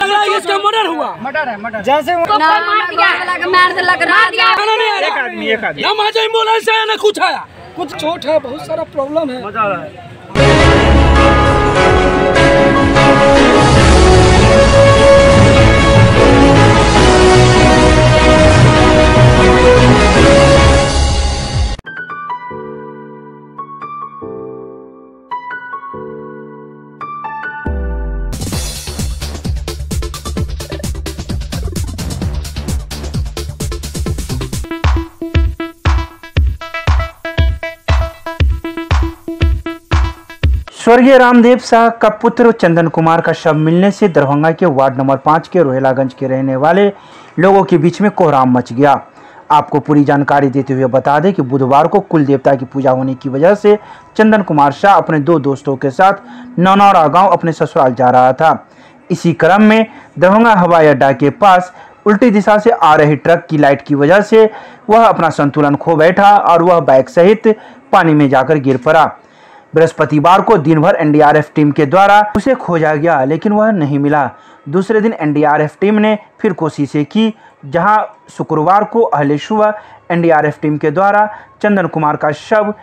लग रहा है इसका मर्डर हुआ। मर्डर है, मर्डर जैसे एक आदमी हम आज एम्बुलेंस आया ना कुछ आया, कुछ चोट है, बहुत सारा प्रॉब्लम है। मजा आ रहा है। स्वर्गीय रामदेव शाह का पुत्र चंदन कुमार का शव मिलने से दरभंगा के वार्ड नंबर 5 के रोहेलागंज के रहने वाले लोगों के बीच में कोहराम मच गया। आपको पूरी जानकारी देते हुए बता दें कि बुधवार को कुल देवता की पूजा होने की वजह से चंदन कुमार शाह अपने 2 दोस्तों के साथ नौनौरा गांव अपने ससुराल जा रहा था। इसी क्रम में दरभंगा हवाई अड्डा के पास उल्टी दिशा से आ रही ट्रक की लाइट की वजह से वह अपना संतुलन खो बैठा और वह बाइक सहित पानी में जाकर गिर पड़ा। बृहस्पतिवार को दिन भर एनडीआरएफ टीम के द्वारा उसे खोजा गया, लेकिन वह नहीं मिला। दूसरे दिन एनडीआरएफ टीम ने फिर कोशिशें की, जहां शुक्रवार को अहले सुबह एनडीआरएफ टीम के द्वारा चंदन कुमार का शव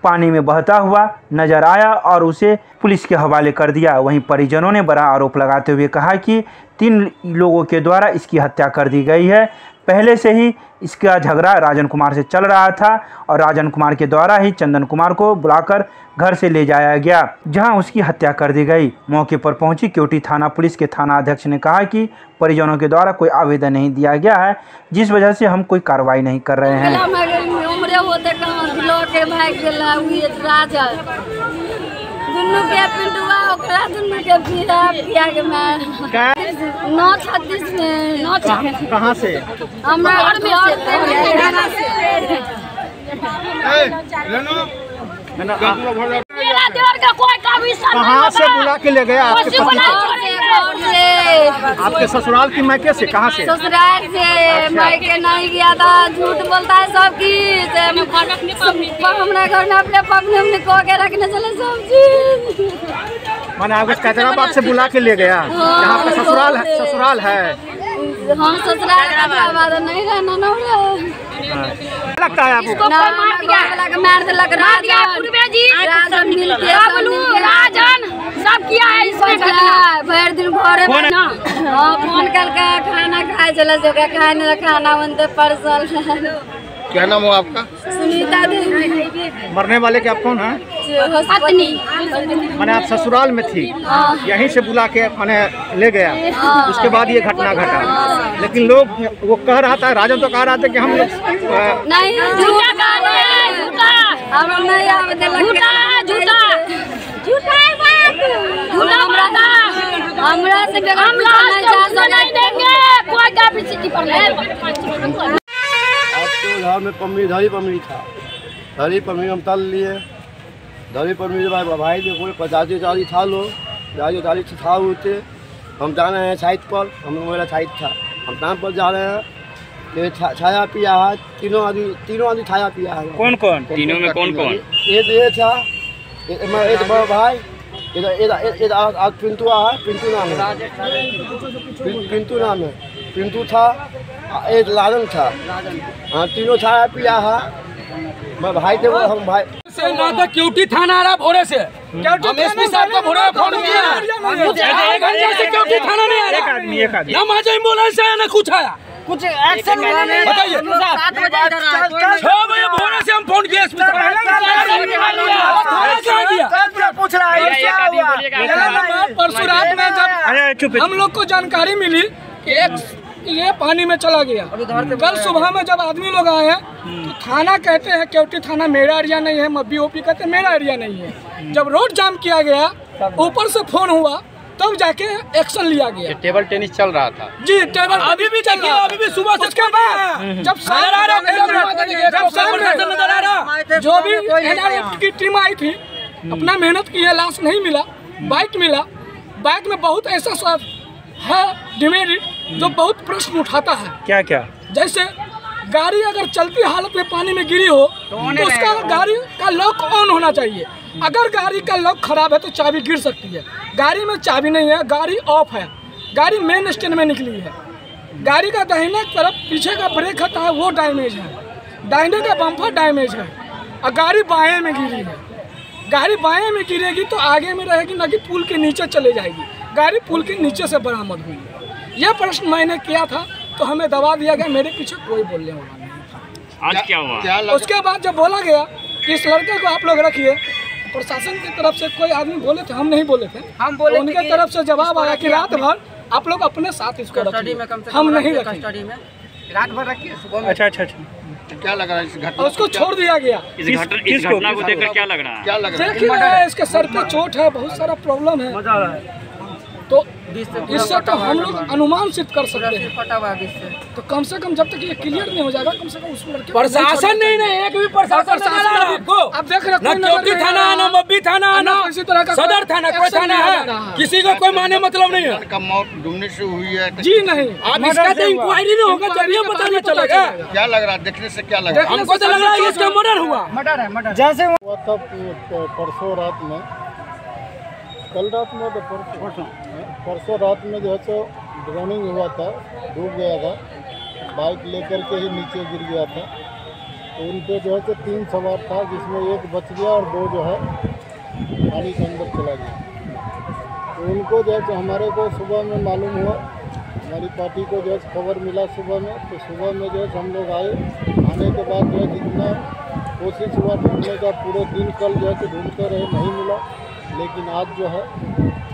पानी में बहता हुआ नजर आया और उसे पुलिस के हवाले कर दिया। वहीं परिजनों ने बड़ा आरोप लगाते हुए कहा कि 3 लोगों के द्वारा इसकी हत्या कर दी गई है। पहले से ही इसका झगड़ा राजन कुमार से चल रहा था और राजन कुमार के द्वारा ही चंदन कुमार को बुलाकर घर से ले जाया गया, जहां उसकी हत्या कर दी गई। मौके पर पहुंची केवटी थाना पुलिस के थाना अध्यक्ष ने कहा कि परिजनों के द्वारा कोई आवेदन नहीं दिया गया है, जिस वजह से हम कोई कार्रवाई नहीं कर रहे हैं। कहाँ से? कहाँ से बुला के ले गया आपके आपके ससुराल की मैके से? कहाँ से? ससुराल से। मैके नहीं गया था, झूठ बोलता है सबकी। हमारे घर में अपने पकने हमने को के रखने चले सब चीज। मैंने आपको कैदराबाद से बुला के ले गया, यहाँ पे ससुराल है? ससुराल है। हाँ ससुराल हैदराबाद नहीं रहना ना लगता है आपको? राजन सब किया है इसमें भर दिन घर फोन करके खाना खाए चला से खाने खाना बनते परसल। क्या नाम हो आपका? सुनीता देवी। मरने वाले के आप कौन है? मैंने आप ससुराल में थी, यहीं से बुला के मैंने ले गया, उसके बाद ये घटना घटा। लेकिन लोग वो कह रहा था, राजन तो कह रहा था कि हम लोग नहीं घर में पम्मी धरी पम्मी था, धरी पम्मी हम तल लिए। धरी पम्मी भाई जो कोई 50-40 था लोग, 40 था होते। हम जा रहे हैं साइड पर, हम लोग मेरा साइड था, हम काम पर जा रहे हैं। ये छाया पिया है, तीनों आदमी छाया पिया है। कौन कौन? तीनों में कौन कौन? ये था एक बड़ा भाई, आज पिंटू है, पिंटू नाम है, पिंटू नाम है, पिंटू था, एक लालन था। हाँ तीनों छाया पिया है। मैं भाई थे, हम भाई से ना तो केवटी थाना आ रहा भोरे से, हम एसपी साहब को भोरे फोन किया, एक घंटे से केवटी थाना नहीं आ रहा। एक आदमी हम आज एम्बुलेंस आया ना कुछ आया, कुछ एक्शन बताइए। 6 बजे भोरे से हम फोन किया एसपी साहब, पूछ रहा है। परसों रात में जब हम लोग को जानकारी मिली कि ये पानी में चला गया, कल सुबह में जब आदमी लोग आए हैं तो थाना कहते हैं केवटी थाना मेरा एरिया नहीं है, बीओपी कहते हैं मेरा एरिया नहीं है। जब रोड जाम किया गया, ऊपर से फोन हुआ, तब जाके एक्शन लिया गया। टेबल टेनिस चल रहा था जी, टेबल अभी भी चल रहा है, अभी भी सुबह से। उसके बाद जब जो भी एनडीआरएफ की टीम आई थी, अपना मेहनत की है, लाश नहीं मिला, बाइक मिला। बाइक में बहुत ऐसा सब है डिमेरिट जो बहुत प्रश्न उठाता है। क्या क्या? जैसे गाड़ी अगर चलती हालत में पानी में गिरी हो तो उसका गाड़ी का लॉक ऑन होना चाहिए। अगर गाड़ी का लॉक खराब है तो चाबी गिर सकती है। गाड़ी में चाबी नहीं है, गाड़ी ऑफ है, गाड़ी मेन स्टैंड में निकली है, गाड़ी का दाहिने तरफ पीछे का ब्रेक होता है वो डैमेज है, दाहिने का बम्पर डैमेज है और गाड़ी बाएं में गिरी है। गाड़ी बाएं में गिरेगी तो आगे में रहेगी ना कि पुल के नीचे चले जाएगी। गाड़ी पुल के नीचे से बरामद हुई है। यह प्रश्न मैंने किया था तो हमें दबा दिया गया, मेरे पीछे कोई बोलने वाला नहीं था। आज क्या हुआ? उसके बाद जब बोला गया कि इस लड़के को आप लोग रखिए, प्रशासन की तरफ से कोई आदमी बोले थे, हम नहीं बोले थे, हम बोले उनके तरफ से जवाब आया कि रात भर आप लोग अपने साथ इसको रखिए, हम नहीं रखेंगे, रात भर रखिए। अच्छा। क्या लग रहा है इस घटना? उसको छोड़ दिया गया। इस घटना को देखकर क्या लग रहा है? क्या लग रहा है? देख ही रहे हैं, इसके सर पे चोट है, बहुत सारा प्रॉब्लम है। तो इससे तो हम लोग अनुमान सिद्ध कर सकते हैं। तो कम से कम जब तक ये क्लियर नहीं हो जाएगा, कम से कम उस लड़के प्रशासन नहीं ना, एक भी प्रशासन आपको आप देख रहे ना, चौकी थाना ना, मब्बी थाना ना, किसी तरह का सदर थाना, कोई थाना है, किसी को कोई माने मतलब नहीं है। का मौत डूबने से हुई है जी नहीं, आप इसका तो इंक्वायरी नहीं होगा जब ये पता नहीं चलेगा। क्या लग रहा है? देखने से क्या लग रहा है? हमको तो लग रहा है इसका मर्डर हुआ। मर्डर जैसे हुआ था परसों रात में, कल रात में तो परसों रात में जो है तो ड्रोनिंग हुआ था, डूब गया था, बाइक लेकर के ही नीचे गिर गया था। तो उन पे जो है तो 3 सवार था, जिसमें एक बच गया और 2 जो है पानी के अंदर चला गया। तो उनको जो है तो हमारे को सुबह में मालूम हुआ, हमारी पार्टी को जो है खबर मिला सुबह में। तो सुबह में जो है हम लोग आए, आने के बाद जो है जितना कोशिश हुआ ढूंढने का, पूरे दिन कल जो है तो ढूंढते रहे, नहीं मिला। लेकिन आज जो है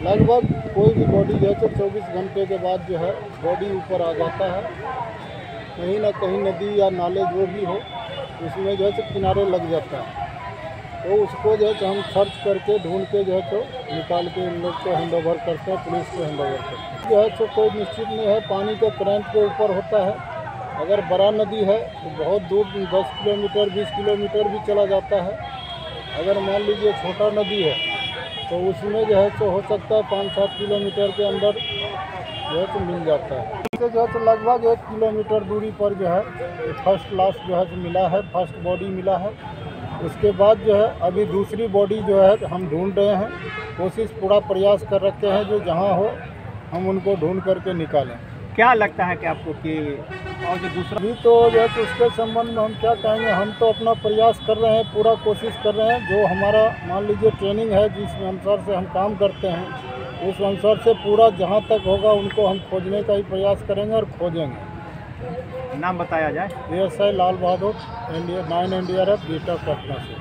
लगभग कोई भी बॉडी जो है तो 24 घंटे के बाद जो है बॉडी ऊपर आ जाता है। कहीं ना कहीं नदी या नाले जो भी हो उसमें जो है तो किनारे लग जाता है। तो उसको जो है तो हम सर्च करके ढूंढ के जो है तो निकाल के इन लोग को हैंड ओवर करते हैं, पुलिस को हैंड ओवर करते हैं। जो है तो कोई निश्चित नहीं है, पानी के करंट के ऊपर होता है। अगर बड़ा नदी है तो बहुत दूर 10 किलोमीटर 20 किलोमीटर भी चला जाता है। अगर मान लीजिए छोटा नदी है तो उसमें जो है तो हो सकता है 5-7 किलोमीटर के अंदर जो है तो मिल जाता है। इससे जो है तो लगभग 1 किलोमीटर दूरी पर जो है फर्स्ट लाश जो है तो मिला है, फर्स्ट बॉडी मिला है। उसके बाद जो है अभी दूसरी बॉडी जो है हम ढूंढ रहे हैं, कोशिश पूरा प्रयास कर रखे हैं, जो जहां हो हम उनको ढूंढ करके निकालें। क्या लगता है कि आपको कि और जो दूसरा अभी तो जो है तो उसके संबंध में हम क्या कहेंगे, हम तो अपना प्रयास कर रहे हैं, पूरा कोशिश कर रहे हैं। जो हमारा मान लीजिए ट्रेनिंग है, जिस अनुसार से हम काम करते हैं, उस अनुसार से पूरा जहां तक होगा उनको हम खोजने का ही प्रयास करेंगे और खोजेंगे। नाम बताया जाए? ASI Lal Bahadur, 9 NDRF beta Patna से।